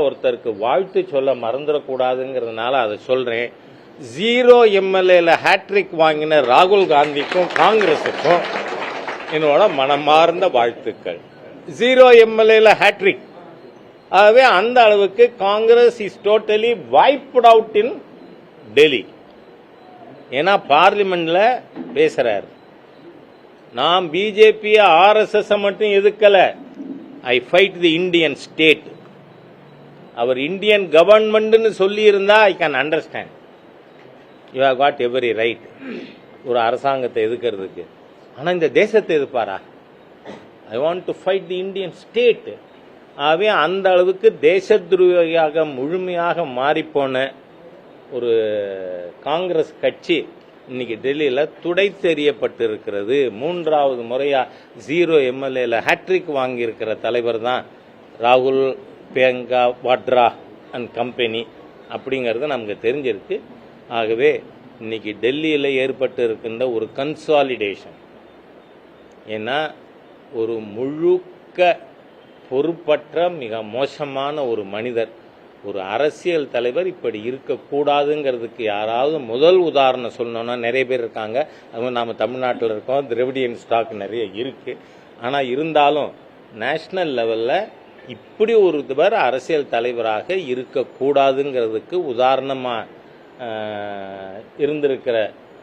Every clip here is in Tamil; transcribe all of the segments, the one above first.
ஒருத்தருக்கு வாழ்த்து சொல்ல மறந்துடக்கூடாதுங்கிறதுனால அதை சொல்றேன். 0 எம்எல்ஏல ஹேட்ரிக் வாங்கின ராகுல் காந்திக்கும் காங்கிரஸுக்கும் என்னோட மனமார்ந்த வாழ்த்துக்கள். 0 எம்எல்ஏல ஹேட்ரிக். ஆகவே அந்த அளவுக்கு Congress is totally wiped out in Delhi. ஏன்னா பார்லிமெண்ட்ல பேசுறாரு, நான் பிஜேபி ஆர்எஸ்எஸ் மட்டும் எதுக்கல, I fight the Indian state. அவர் இந்தியன் கவர்மெண்ட்னு சொல்லி இருந்தா I can understand. You have got every right ஒரு அரசாங்கத்தை எதுக்கிறதுக்கு. ஆனா இந்த தேசத்தை எதுப்பாரா? I want to fight the Indian state. ஆகவே அந்த அளவுக்கு தேச துரோகியாக முழுமையாக மாறிப்போன ஒரு காங்கிரஸ் கட்சி இன்னைக்கு டெல்லியில துடைத்தெறியப்பட்டிருக்கிறது. 3வது முறையா 0 எம்எல்ஏல ஹேட்ரிக் வாங்கி இருக்கிற தலைவர் தான் ராகுல், பிரியங்கா வாட்ரா அண்ட் கம்பெனி அப்படிங்கிறது நமக்கு தெரிஞ்சிருக்கு. ஆகவே இன்னைக்கு டெல்லியில் ஏற்பட்டு இருக்கின்ற ஒரு கன்சாலிடேஷன், ஏன்னா ஒரு முழுக்க பொறுப்பற்ற மிக மோசமான ஒரு மனிதர், ஒரு அரசியல் தலைவர் இப்படி இருக்கக்கூடாதுங்கிறதுக்கு யாராவது முதல் உதாரணம் சொல்லணும்னா நிறைய பேர் இருக்காங்க. அது நாம தமிழ்நாட்டில் இருக்கோம், திராவிடியன் ஸ்டாக் நிறைய இருக்கு. ஆனால் இருந்தாலும் நேஷனல் லெவலில் இப்படி ஒருவர் அரசியல் தலைவராக இருக்கக்கூடாதுங்கிறதுக்கு உதாரணமாக இருந்திருக்கிற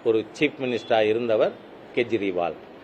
ஒரு சீஃப் மினிஸ்டராக இருந்தவர் கெஜ்ரிவால்.